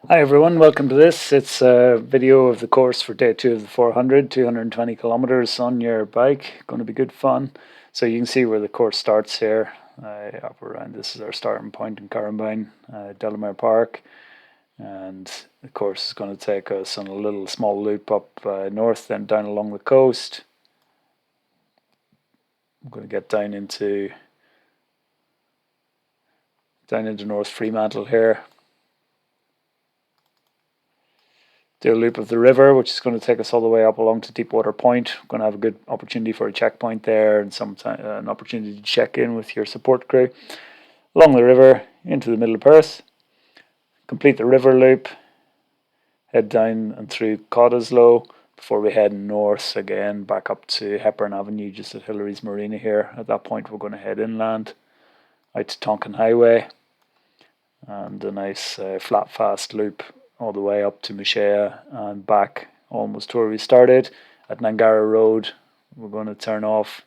Hi everyone, welcome to this. It's a video of the course for day 2 of the 400, 220 kilometers on your bike. Going to be good fun. So you can see where the course starts here. Up around, this is our starting point in Carrimbine, Delamere Park. And the course is going to take us on a little small loop up north, then down along the coast. I'm going to get down into North Fremantle here. Do a loop of the river, which is going to take us all the way up along to Deepwater Point. We're going to have a good opportunity for a checkpoint there and an opportunity to check in with your support crew. Along the river into the middle of Perth, complete the river loop, head down and through Cottesloe before we head north again back up to Hepburn Avenue just at Hillary's Marina here. At that point we're going to head inland out to Tonkin Highway and a nice flat fast loop all the way up to Mushea and back almost to where we started at Nangara Road. We're going to turn off,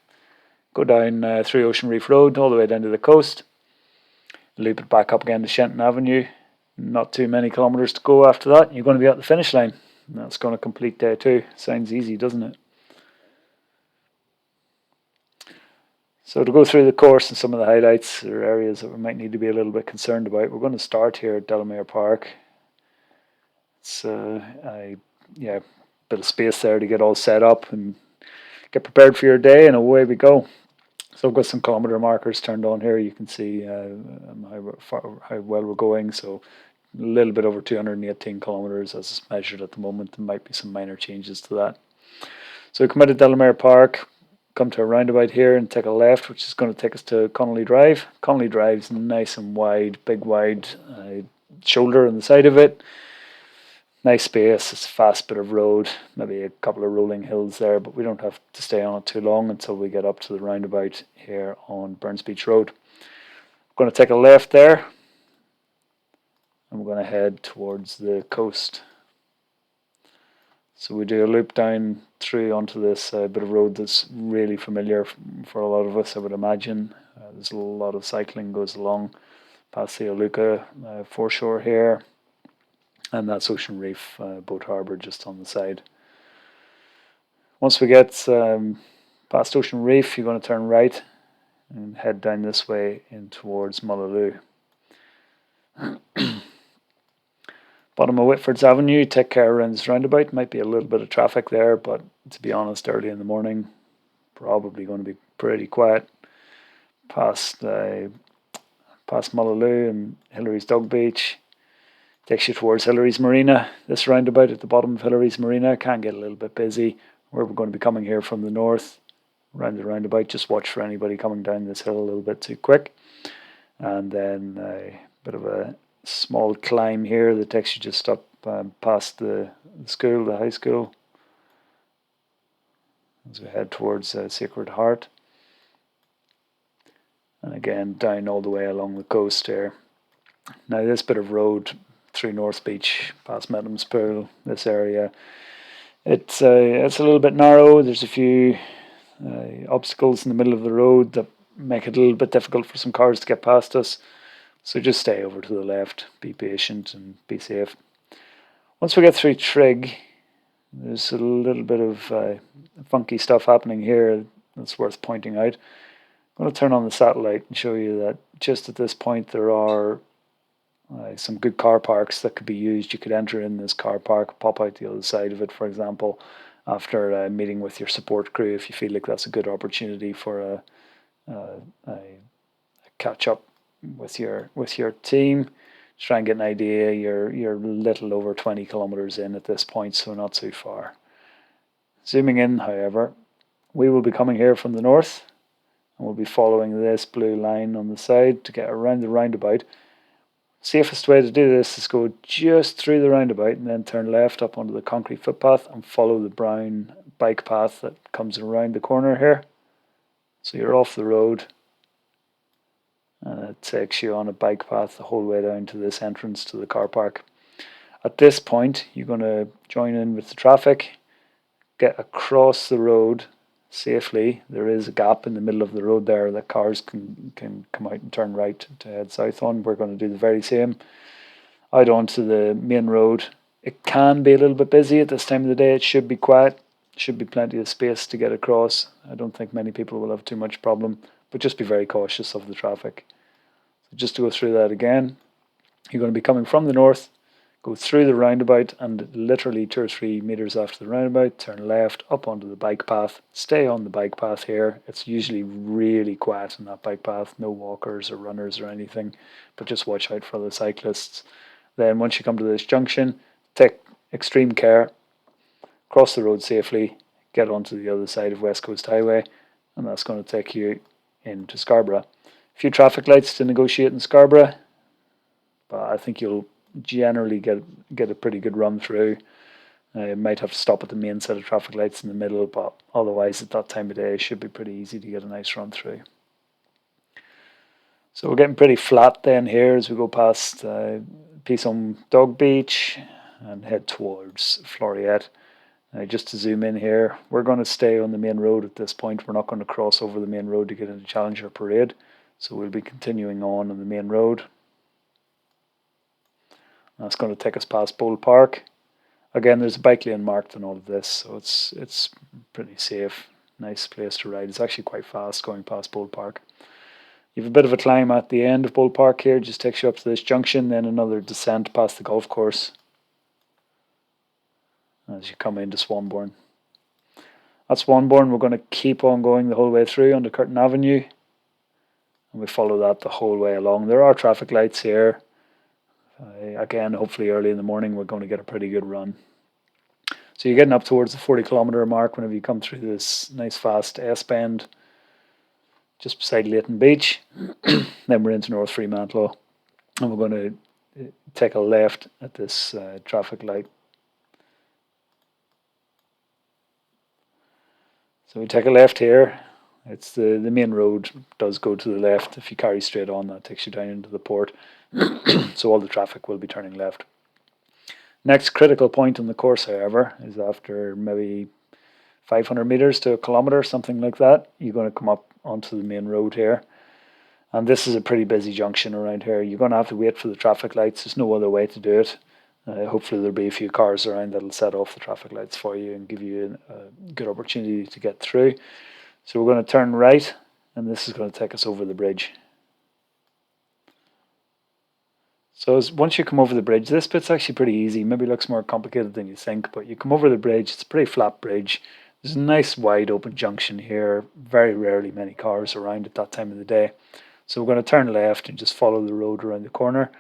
go down through Ocean Reef Road all the way down to the coast, loop it back up again to Shenton Avenue. Not too many kilometres to go after that. You're going to be at the finish line. That's going to complete day 2. Sounds easy, doesn't it? So to go through the course and some of the highlights or areas that we might need to be a little bit concerned about, we're going to start here at Delamere Park. It's a bit of space there to get all set up and get prepared for your day, and away we go. So I've got some kilometre markers turned on here. You can see how well we're going. So a little bit over 218 kilometres as it's measured at the moment. There might be some minor changes to that. So we come out of Delamere Park, come to a roundabout here and take a left, which is going to take us to Connolly Drive. Connolly Drive's nice and wide, big wide shoulder on the side of it. Nice space, it's a fast bit of road, maybe a couple of rolling hills there, but we don't have to stay on it too long until we get up to the roundabout here on Burns Beach Road. We're going to take a left there and we're going to head towards the coast. So we do a loop down through onto this bit of road that's really familiar for a lot of us, I would imagine. There's a lot of cycling goes along past the Iluka foreshore here. And that's Ocean Reef Boat Harbour just on the side. Once we get past Ocean Reef, you're going to turn right and head down this way in towards Mullaloo. Bottom of Whitford's Avenue, take care around this roundabout. Might be a little bit of traffic there, but to be honest, early in the morning, probably going to be pretty quiet. Past Mullaloo and Hillary's Dog Beach. Takes you towards Hillary's Marina. This roundabout at the bottom of Hillary's Marina can get a little bit busy. We're going to be coming here from the north around the roundabout. Just watch for anybody coming down this hill a little bit too quick. And then a bit of a small climb here that takes you just up past the school, the high school, as we head towards Sacred Heart. And again, down all the way along the coast here. Now this bit of road through North Beach, past Medham's Pool, this area. It's a little bit narrow. There's a few obstacles in the middle of the road that make it a little bit difficult for some cars to get past us. So just stay over to the left, be patient and be safe. Once we get through Trigg, there's a little bit of funky stuff happening here that's worth pointing out. I'm going to turn on the satellite and show you that just at this point there are some good car parks that could be used. You could enter in this car park, pop out the other side of it, for example, after meeting with your support crew, if you feel like that's a good opportunity for a catch up with your team. Try and get an idea. You're little over 20 kilometers in at this point, so not too far. Zooming in, however, we will be coming here from the north, and we'll be following this blue line on the side to get around the roundabout. Safest way to do this is go just through the roundabout and then turn left up onto the concrete footpath and follow the brown bike path that comes around the corner here. So you're off the road and it takes you on a bike path the whole way down to this entrance to the car park. At this point, you're going to join in with the traffic, get across the road safely. There is a gap in the middle of the road there that cars can come out and turn right to head south on. We're going to do the very same. out onto the main road. It can be a little bit busy at this time of the day. It should be quiet. Should be plenty of space to get across. I don't think many people will have too much problem, but just be very cautious of the traffic. So just to go through that again, you're going to be coming from the north, go through the roundabout, and literally 2 or 3 meters after the roundabout, turn left up onto the bike path. Stay on the bike path here. It's usually really quiet on that bike path. No walkers or runners or anything, but just watch out for the cyclists. Then once you come to this junction, take extreme care, cross the road safely, get onto the other side of West Coast Highway, and that's going to take you into Scarborough. A few traffic lights to negotiate in Scarborough, but I think you'll generally get a pretty good run through. You might have to stop at the main set of traffic lights in the middle, but otherwise at that time of day it should be pretty easy to get a nice run through. So we're getting pretty flat then here as we go past Peasholm Dog Beach and head towards Floreat. Just to zoom in here, we're going to stay on the main road at this point. We're not going to cross over the main road to get into Challenger Parade. So we'll be continuing on the main road. That's going to take us past Bold Park. Again, there's a bike lane marked in all of this, so it's pretty safe. Nice place to ride. It's actually quite fast going past Bold Park. You have a bit of a climb at the end of Bold Park here. Just takes you up to this junction, then another descent past the golf course as you come into Swanbourne. At Swanbourne, we're going to keep on going the whole way through onto Curtin Avenue, and we follow that the whole way along. There are traffic lights here. Again, hopefully early in the morning we're going to get a pretty good run. So you're getting up towards the 40-kilometre mark whenever you come through this nice fast S-bend just beside Leighton Beach. Then we're into North Fremantle, and we're going to take a left at this traffic light. So we take a left here. It's the main road does go to the left. If you carry straight on, that takes you down into the port. So all the traffic will be turning left. Next critical point on the course, however, is after maybe 500 meters to a kilometer, something like that. You're going to come up onto the main road here. And this is a pretty busy junction around here. You're going to have to wait for the traffic lights. There's no other way to do it. Hopefully there'll be a few cars around that'll set off the traffic lights for you and give you a good opportunity to get through. So we're going to turn right, and this is going to take us over the bridge. So once you come over the bridge, this bit's actually pretty easy. Maybe looks more complicated than you think, but you come over the bridge. It's a pretty flat bridge. There's a nice wide open junction here. Very rarely many cars around at that time of the day. So we're going to turn left and just follow the road around the corner.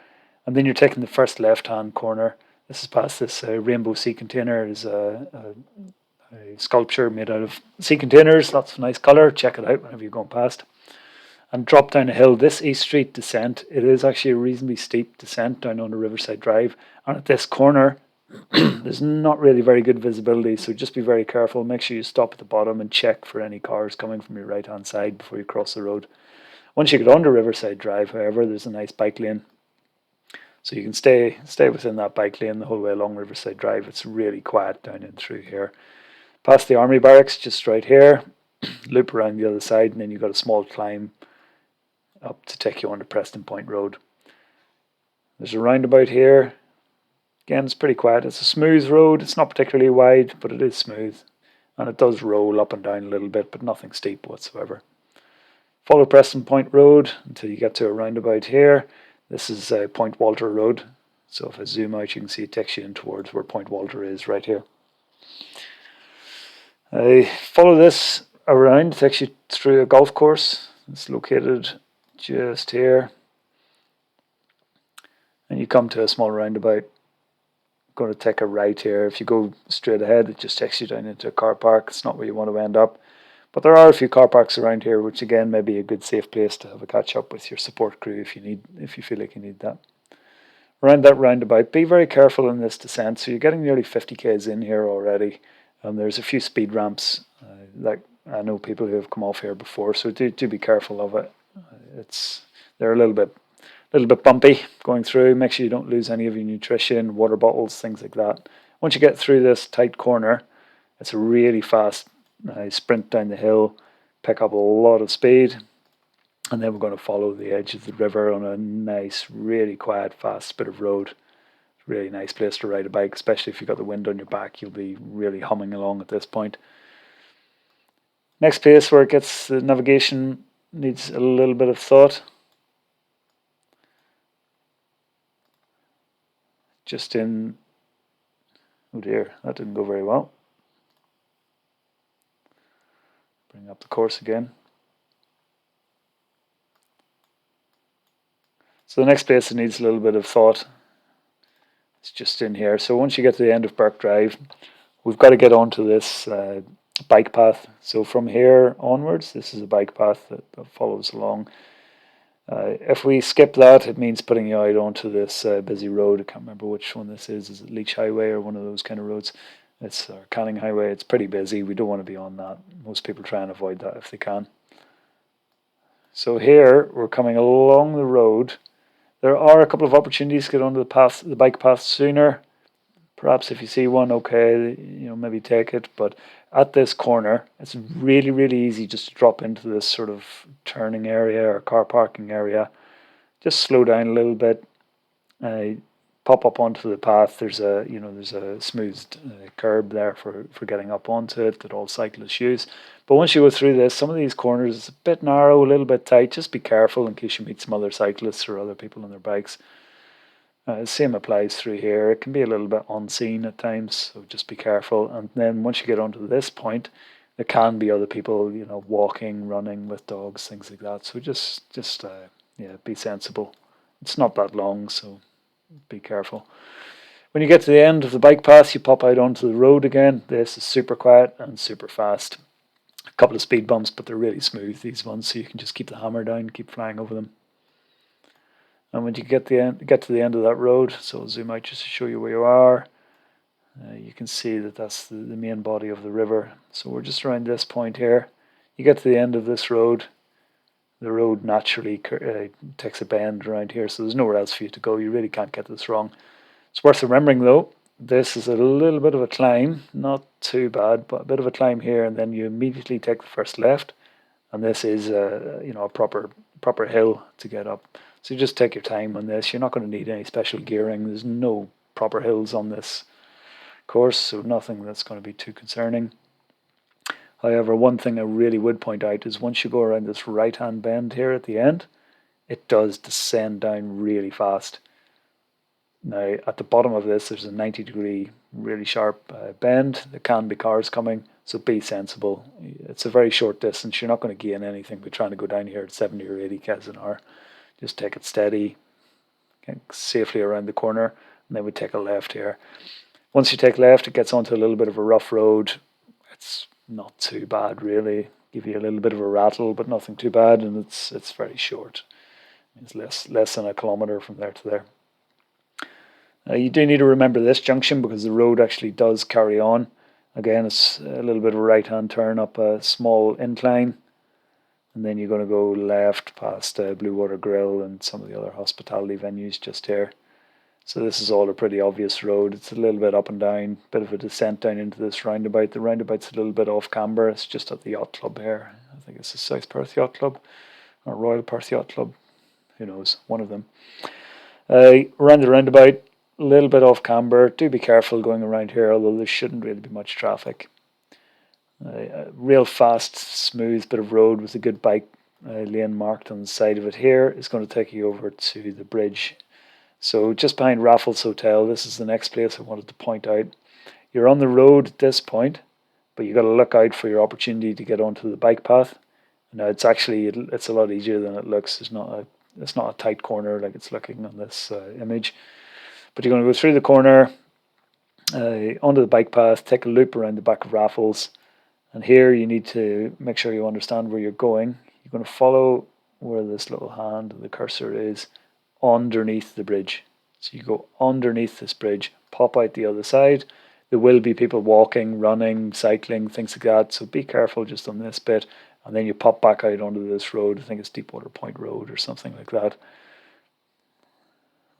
And then you're taking the first left-hand corner. This is past this rainbow sea container. There's a sculpture made out of sea containers. Lots of nice colour. Check it out whenever you're going past. And drop down a hill. This East Street descent, it is actually a reasonably steep descent down onto Riverside Drive. And at this corner, there's not really very good visibility, so just be very careful. Make sure you stop at the bottom and check for any cars coming from your right-hand side before you cross the road. Once you get onto Riverside Drive, however, there's a nice bike lane. So you can stay within that bike lane the whole way along Riverside Drive. It's really quiet down in through here. Past the Army Barracks, just right here. Loop around the other side, and then you've got a small climb up to take you onto Preston Point Road. There's a roundabout here. Again, it's pretty quiet. It's a smooth road. It's not particularly wide, but it is smooth. And it does roll up and down a little bit, but nothing steep whatsoever. Follow Preston Point Road until you get to a roundabout here. This is Point Walter Road. So if I zoom out, you can see it takes you in towards where Point Walter is right here. Follow this around. It takes you through a golf course. It's located just here. And you come to a small roundabout. Going to take a right here. If you go straight ahead, it just takes you down into a car park. It's not where you want to end up. But there are a few car parks around here, which again may be a good safe place to have a catch up with your support crew if you feel like you need that. Around that roundabout, be very careful in this descent. So you're getting nearly 50 k's in here already. And there's a few speed ramps. Like I know people who have come off here before, so do be careful of it. They're a little bit bumpy going through. Make sure you don't lose any of your nutrition, water bottles, things like that. Once you get through this tight corner, it's a really fast sprint down the hill, pick up a lot of speed, and then we're going to follow the edge of the river on a nice, really quiet, fast bit of road. Really nice place to ride a bike, especially if you've got the wind on your back. You'll be really humming along at this point. Next place where it gets the navigation needs a little bit of thought. Just in, oh dear, that didn't go very well. Bring up the course again. So the next place that needs a little bit of thought is just in here. So once you get to the end of Burke Drive, we've got to get onto this bike path. So from here onwards, this is a bike path that follows along. If we skip that, it means putting you out onto this busy road. I can't remember which one this is. Is it Leach Highway or one of those kind of roads? It's Canning Highway. It's pretty busy. We don't want to be on that. Most people try and avoid that if they can. So here we're coming along the road. There are a couple of opportunities to get onto the bike path sooner. Perhaps if you see one, okay, maybe take it. But at this corner, it's really, really easy just to drop into this sort of turning area or car parking area. Just slow down a little bit. Pop up onto the path. There's a smoothed curb there for getting up onto it that all cyclists use. But once you go through this, some of these corners it's a bit narrow, a little bit tight. Just be careful in case you meet some other cyclists or other people on their bikes. Same applies through here. It can be a little bit unseen at times, so just be careful. And then once you get onto this point, there can be other people, walking, running with dogs, things like that. So just be sensible. It's not that long, so be careful. When you get to the end of the bike path, you pop out onto the road again. This is super quiet and super fast. A couple of speed bumps, but they're really smooth, these ones, so you can just keep the hammer down, keep flying over them. And when you get to the end of that road, so I'll zoom out just to show you where you are, you can see that that's the main body of the river. So we're just around this point here. You get to the end of this road, the road naturally takes a bend around here, so there's nowhere else for you to go. You really can't get this wrong. It's worth remembering though, this is a little bit of a climb, not too bad, but a bit of a climb here, and then you immediately take the first left, and this is a proper hill to get up. So just take your time on this. You're not going to need any special gearing. There's no proper hills on this course, so nothing that's going to be too concerning. However, one thing I really would point out is once you go around this right-hand bend here at the end, it does descend down really fast. Now, at the bottom of this, there's a 90-degree, really sharp bend. There can be cars coming, so be sensible. It's a very short distance. You're not going to gain anything by trying to go down here at 70 or 80 k's an hour. Just take it steady, get safely around the corner, and then we take a left here. Once you take left, it gets onto a little bit of a rough road. It's not too bad, really. Give you a little bit of a rattle, but nothing too bad, and it's very short. It's less than a kilometre from there to there. You do need to remember this junction because the road actually does carry on. Again, it's a little bit of a right-hand turn up a small incline. And then you're going to go left past Blue Water Grill and some of the other hospitality venues just here. So this is all a pretty obvious road. It's a little bit up and down, bit of a descent down into this roundabout. The roundabout's a little bit off camber. It's just at the yacht club here. I think it's the South Perth Yacht Club or Royal Perth Yacht Club. Who knows? One of them. Around the roundabout, a little bit off camber. Do be careful going around here, although there shouldn't really be much traffic. A real fast, smooth bit of road with a good bike lane marked on the side of it here is going to take you over to the bridge. So just behind Raffles Hotel, this is the next place I wanted to point out. You're on the road at this point, but you've got to look out for your opportunity to get onto the bike path. Now it's a lot easier than it looks. It's not a tight corner like it's looking on this image. But you're going to go through the corner, onto the bike path, take a loop around the back of Raffles. And here you need to make sure you understand where you're going. You're going to follow where this little hand, the cursor is, underneath the bridge. So you go underneath this bridge, pop out the other side. There will be people walking, running, cycling, things like that. So be careful just on this bit. And then you pop back out onto this road. I think it's Deepwater Point Road or something like that.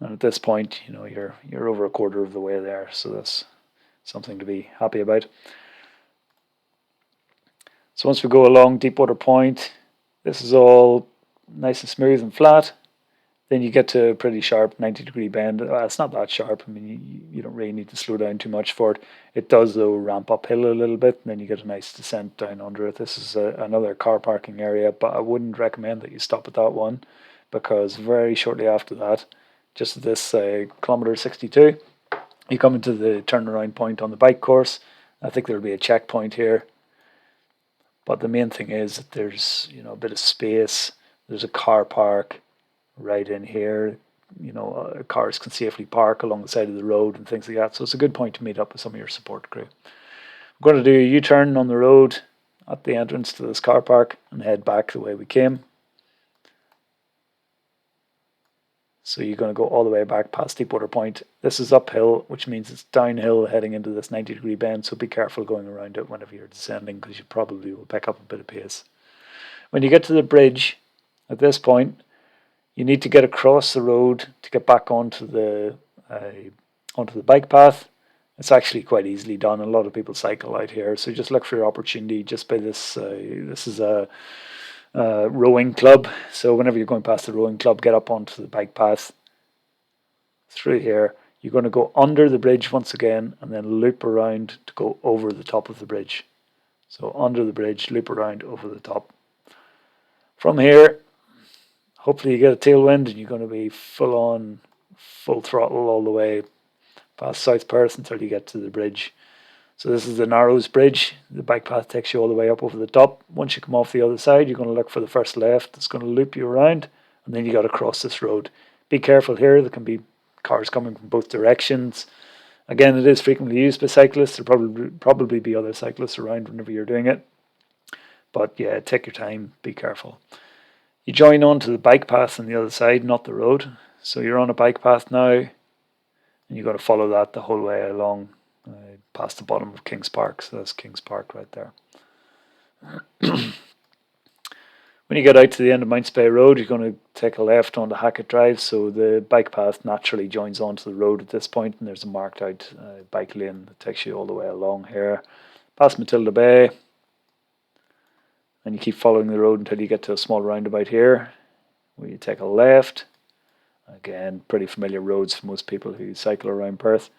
And at this point, you're over a quarter of the way there. So that's something to be happy about. So once we go along Deepwater Point, this is all nice and smooth and flat. Then you get to a pretty sharp 90-degree bend. It's not that sharp. I mean, you don't really need to slow down too much for it. It does, though, ramp uphill a little bit, and then you get a nice descent down under it. This is another car parking area, but I wouldn't recommend that you stop at that one, because very shortly after that, just at this kilometre 62, you come into the turnaround point on the bike course. I think there'll be a checkpoint here, but the main thing is that there's a bit of space. There's a car park right in here. Cars can safely park along the side of the road and things like that. So it's a good point to meet up with some of your support crew. We're going to do a U-turn on the road at the entrance to this car park and head back the way we came. So you're going to go all the way back past Deepwater Point. This is uphill, which means it's downhill heading into this 90-degree bend, so be careful going around it whenever you're descending, because you probably will pick up a bit of pace. When you get to the bridge, at this point, you need to get across the road to get back onto the bike path. It's actually quite easily done. A lot of people cycle out here, so just look for your opportunity. Just by this, this is a rowing club, so whenever you're going past the rowing club, get up onto the bike path through here. You're going to go under the bridge once again and then loop around to go over the top of the bridge. So under the bridge, loop around over the top. From here, hopefully you get a tailwind and you're going to be full throttle all the way past South Perth until you get to the bridge. So this is the Narrows Bridge. The bike path takes you all the way up over the top. Once you come off the other side, you're going to look for the first left. It's going to loop you around, and then you got to cross this road. Be careful here. There can be cars coming from both directions. Again, it is frequently used by cyclists. There'll probably be other cyclists around whenever you're doing it. But yeah, take your time. Be careful. You join on to the bike path on the other side, not the road. So you're on a bike path now, and you've got to follow that the whole way along. Past the bottom of Kings Park, so that's Kings Park right there. When you get out to the end of Mounts Bay Road, you're going to take a left onto Hackett Drive, so the bike path naturally joins onto the road at this point, and there's a marked out bike lane that takes you all the way along here, past Matilda Bay, and you keep following the road until you get to a small roundabout here, where you take a left. Again, pretty familiar roads for most people who cycle around Perth.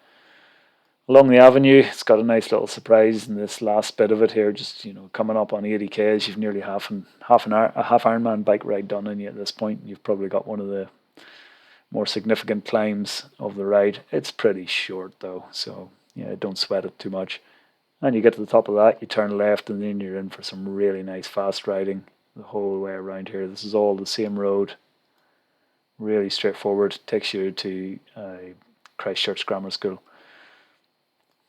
Along the avenue, it's got a nice little surprise in this last bit of it here, just coming up on 80 k's. You've nearly a half Ironman bike ride done in you at this point. You've probably got one of the more significant climbs of the ride. It's pretty short though, so yeah, don't sweat it too much. And you get to the top of that, you turn left, and then you're in for some really nice fast riding the whole way around here. This is all the same road, really straightforward. Takes you to Christchurch Grammar School.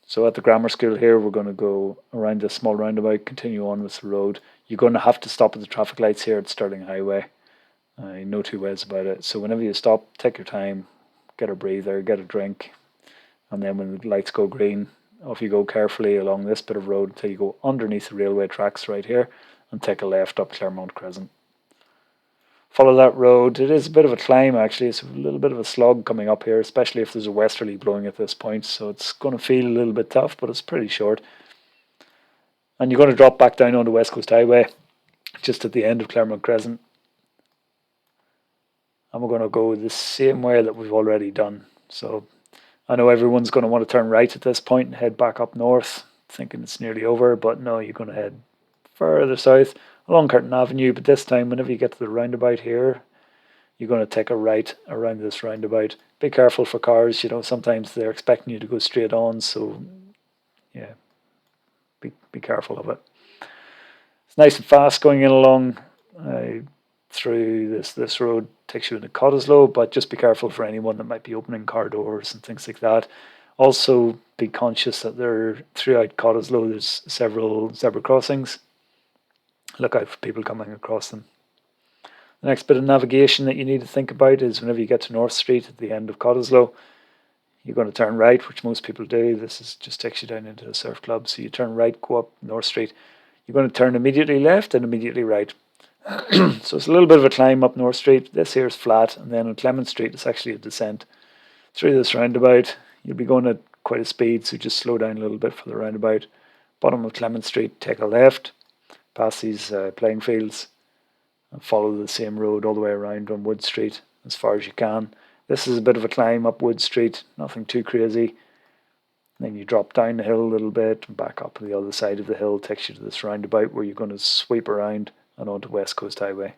So at the grammar school here, we're going to go around this small roundabout, continue on with the road. You're going to have to stop at the traffic lights here at Stirling Highway. No two ways about it. So whenever you stop, take your time, get a breather, get a drink, and then when the lights go green, off you go carefully along this bit of road until you go underneath the railway tracks right here and take a left up Claremont Crescent. Follow that road. It is a bit of a climb actually. It's a little bit of a slog coming up here, especially if there's a westerly blowing at this point. So it's going to feel a little bit tough, but it's pretty short. And you're going to drop back down on the West Coast Highway, just at the end of Claremont Crescent. And we're going to go the same way that we've already done. So I know everyone's going to want to turn right at this point and head back up north, thinking it's nearly over, but no, you're going to head further south along Curtin Avenue, but this time whenever you get to the roundabout here, you're going to take a right around this roundabout. Be careful for cars, sometimes they're expecting you to go straight on, so yeah, be careful of it. It's nice and fast going in along through this road. Takes you into Cottesloe, but just be careful for anyone that might be opening car doors and things like that. Also be conscious that throughout Cottesloe there's several zebra crossings. Look out for people coming across them. The next bit of navigation that you need to think about is whenever you get to North Street at the end of Cottesloe, you're going to turn right, which most people do. This just takes you down into a surf club. So you turn right, go up North Street. You're going to turn immediately left and immediately right. So it's a little bit of a climb up North Street. This here is flat, and then on Clement Street it's actually a descent through this roundabout. You'll be going at quite a speed, so just slow down a little bit for the roundabout. Bottom of Clement Street, take a left, past these playing fields, and follow the same road all the way around on Wood Street as far as you can. This is a bit of a climb up Wood Street, nothing too crazy. Then you drop down the hill a little bit and back up to the other side of the hill, takes you to this roundabout where you're going to sweep around and onto West Coast Highway.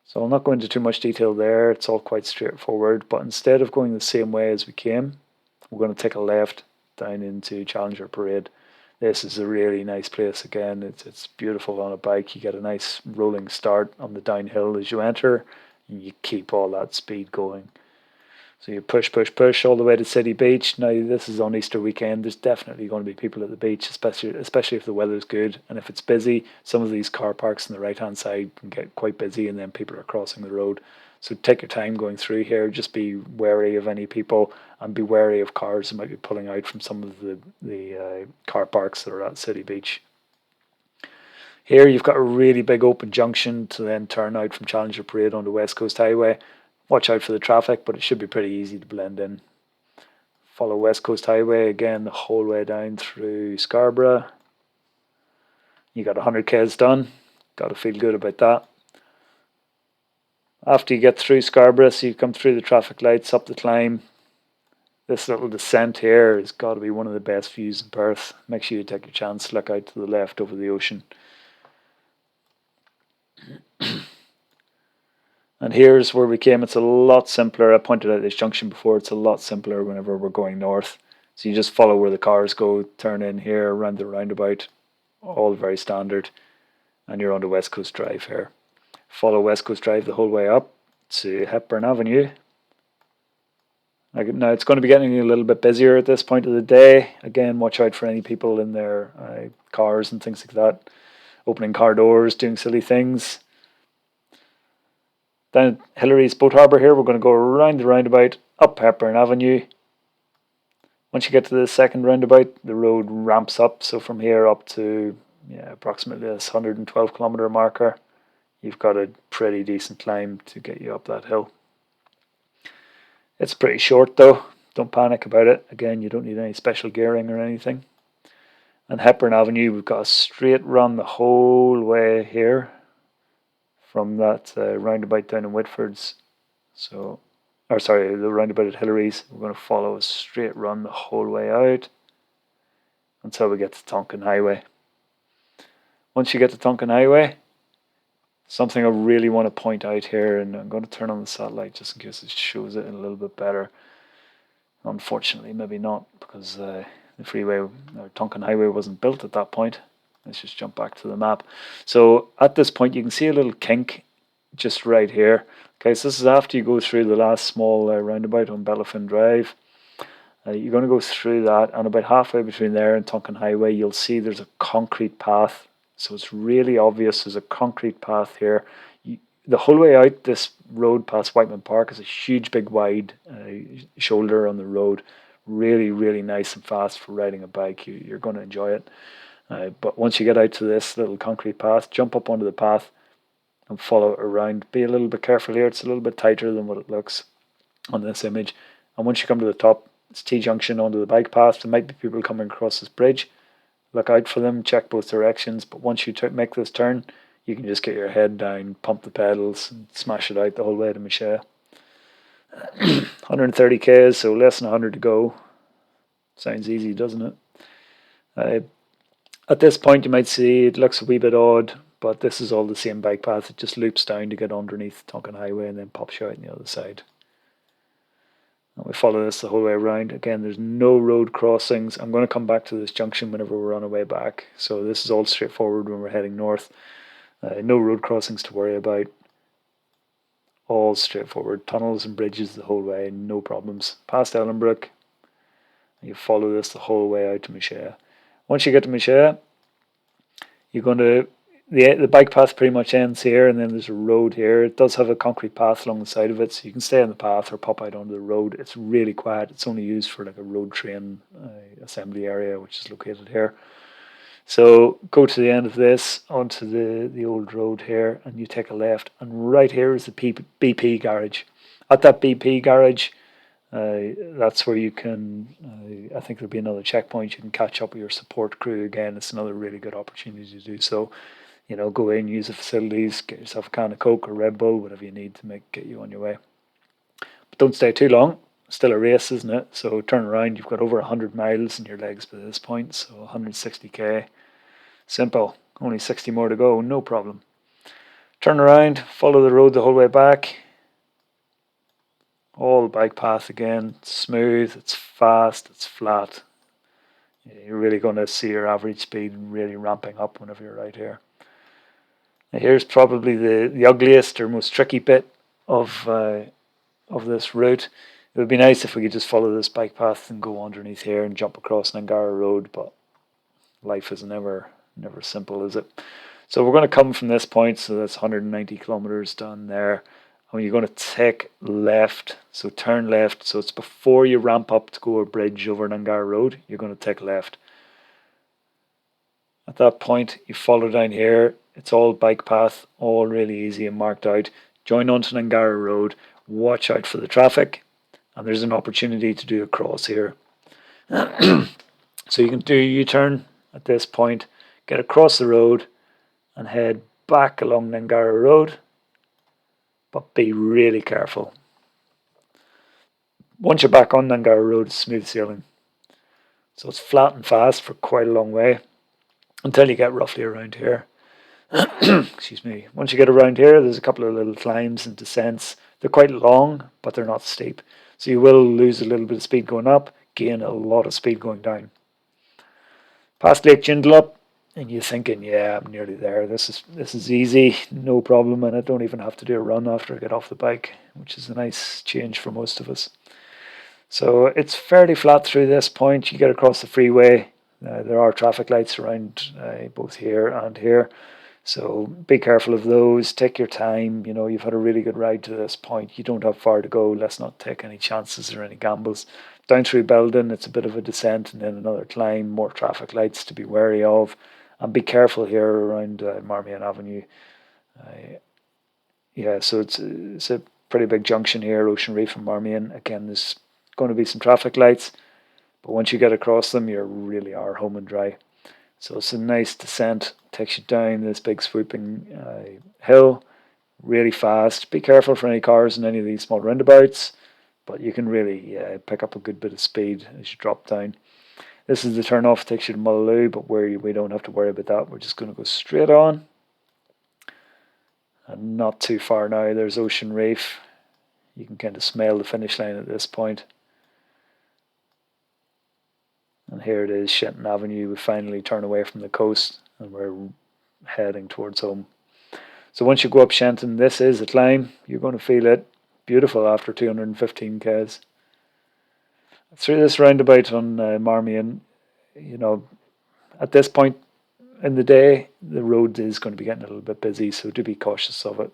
So I'll not go into too much detail there, it's all quite straightforward, but instead of going the same way as we came, we're going to take a left down into Challenger Parade. This is a really nice place again, it's beautiful on a bike, you get a nice rolling start on the downhill as you enter, and you keep all that speed going. So you push, push, push all the way to City Beach. Now this is on Easter weekend. There's definitely going to be people at the beach, especially if the weather's good. And if it's busy, some of these car parks on the right-hand side can get quite busy, and then people are crossing the road. So take your time going through here. Just be wary of any people, and be wary of cars that might be pulling out from some of the car parks that are at City Beach. Here you've got a really big open junction to then turn out from Challenger Parade onto West Coast Highway. Watch out for the traffic, but it should be pretty easy to blend in. Follow West Coast Highway again the whole way down through Scarborough. You got 100 k's done. Got to feel good about that. After you get through Scarborough, so you come through the traffic lights, up the climb. This little descent here has got to be one of the best views in Perth. Make sure you take your chance, look out to the left over the ocean. And here's where we came. It's a lot simpler. I pointed out this junction before. It's a lot simpler whenever we're going north. So you just follow where the cars go, turn in here, around the roundabout, all very standard. And you're on the West Coast Drive here. Follow West Coast Drive the whole way up to Hepburn Avenue. Now it's going to be getting a little bit busier at this point of the day. Again, watch out for any people in their cars and things like that. Opening car doors, doing silly things. Down at Hillary's Boat Harbour here, we're going to go around the roundabout, up Hepburn Avenue. Once you get to the second roundabout, the road ramps up. So from here up to approximately this 112 kilometre marker, you've got a pretty decent climb to get you up that hill. It's pretty short though, don't panic about it. Again, you don't need any special gearing or anything. And Hepburn Avenue, we've got a straight run the whole way here from that roundabout down in Whitford's. The roundabout at Hillary's. We're going to follow a straight run the whole way out until we get to Tonkin Highway. Once you get to Tonkin Highway, something I really want to point out here, and I'm going to turn on the satellite just in case it shows it a little bit better. Unfortunately, maybe not, because the freeway or Tonkin Highway wasn't built at that point. Let's just jump back to the map. So at this point, you can see a little kink just right here. Okay, so this is after you go through the last small roundabout on Bellafin Drive. You're going to go through that, and about halfway between there and Tonkin Highway, you'll see there's a concrete path. So it's really obvious there's a concrete path here. The whole way out this road past Whiteman Park is a huge, big, wide shoulder on the road. Really, really nice and fast for riding a bike. You're going to enjoy it. But once you get out to this little concrete path, jump up onto the path and follow it around. Be a little bit careful here. It's a little bit tighter than what it looks on this image. And once you come to the top, it's T-junction onto the bike path. There might be people coming across this bridge. Look out for them, check both directions. But once you make this turn, you can just get your head down, pump the pedals, and smash it out the whole way to Michelle. 130 k's, so less than 100 to go. Sounds easy, doesn't it? At this point, you might see it looks a wee bit odd, but this is all the same bike path. It just loops down to get underneath Tonkin Highway and then pops you out on the other side. And we follow this the whole way around. Again, there's no road crossings. I'm going to come back to this junction whenever we're on our way back. So this is all straightforward when we're heading north. No road crossings to worry about. All straightforward. Tunnels and bridges the whole way, no problems. Past Ellenbrook. You follow this the whole way out to Michelle. Once you get to Michelle, you're going to the bike path pretty much ends here, and then there's a road here. It does have a concrete path along the side of it, so you can stay on the path or pop out onto the road. It's really quiet. It's only used for like a road train assembly area, which is located here. So go to the end of this onto the old road here, and you take a left, and right here is the BP garage. At that BP garage, that's where you can, I think there'll be another checkpoint. You can catch up with your support crew again. It's another really good opportunity to do so. go in, use the facilities, get yourself a can of Coke or Red Bull, whatever you need to get you on your way. But don't stay too long. Still a race, isn't it? So turn around. You've got over 100 miles in your legs by this point, so 160k. Simple. Only 60 more to go, no problem. Turn around, follow the road the whole way back. All bike path again, smooth, it's fast, it's flat. You're really going to see your average speed really ramping up whenever you're right here. Now here's probably the ugliest or most tricky bit of this route. It would be nice if we could just follow this bike path and go underneath here and jump across Nangara Road, but life is never simple, is it? So we're going to come from this point, so that's 190 kilometers down there. And you're going to take left, so turn left. So it's before you ramp up to go a bridge over Nangara Road, you're going to take left. At that point, you follow down here. It's all bike path, all really easy and marked out. Join onto Nangara Road. Watch out for the traffic, and there's an opportunity to do a cross here. So you can do a U-turn at this point, get across the road and head back along Nangara Road, but be really careful. Once you're back on Nangara Road, it's smooth sailing. So it's flat and fast for quite a long way until you get roughly around here. Excuse me. Once you get around here, there's a couple of little climbs and descents. They're quite long, but they're not steep. So you will lose a little bit of speed going up, gain a lot of speed going down. Past Lake Joondalup, and you're thinking, yeah, I'm nearly there. This is easy, no problem, and I don't even have to do a run after I get off the bike, which is a nice change for most of us. So it's fairly flat through this point. You get across the freeway. There are traffic lights around both here and here. So be careful of those. Take your time. You've had a really good ride to this point. You don't have far to go. Let's not take any chances or any gambles. Down through Belden, it's a bit of a descent and then another climb. More traffic lights to be wary of. And be careful here around Marmion Avenue. Yeah, so it's a pretty big junction here, Ocean Reef and Marmion. Again, there's going to be some traffic lights, but once you get across them, you really are home and dry. So it's a nice descent, takes you down this big swooping hill, really fast. Be careful for any cars in any of these small roundabouts, but you can really pick up a good bit of speed as you drop down. This is the turn off, takes you to Mullaloo, but we don't have to worry about that. We're just going to go straight on. And not too far now, there's Ocean Reef. You can kind of smell the finish line at this point. And here it is, Shenton Avenue. We finally turn away from the coast and we're heading towards home. So once you go up Shenton, this is a climb. You're going to feel it. Beautiful after 215 k's. Through this roundabout on Marmion, at this point in the day, the road is going to be getting a little bit busy, so do be cautious of it.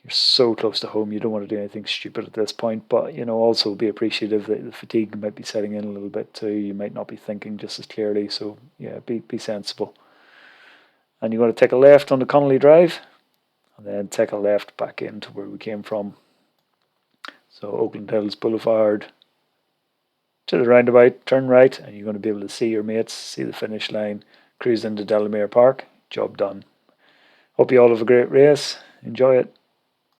You're so close to home, you don't want to do anything stupid at this point, but also be appreciative that the fatigue might be setting in a little bit too. You might not be thinking just as clearly, so yeah, be sensible. And you're going to take a left onto Connolly Drive, and then take a left back into where we came from. So Oakland Hills Boulevard to the roundabout, turn right, and you're going to be able to see your mates, see the finish line, cruise into Delamere Park. Job done. Hope you all have a great race. Enjoy it.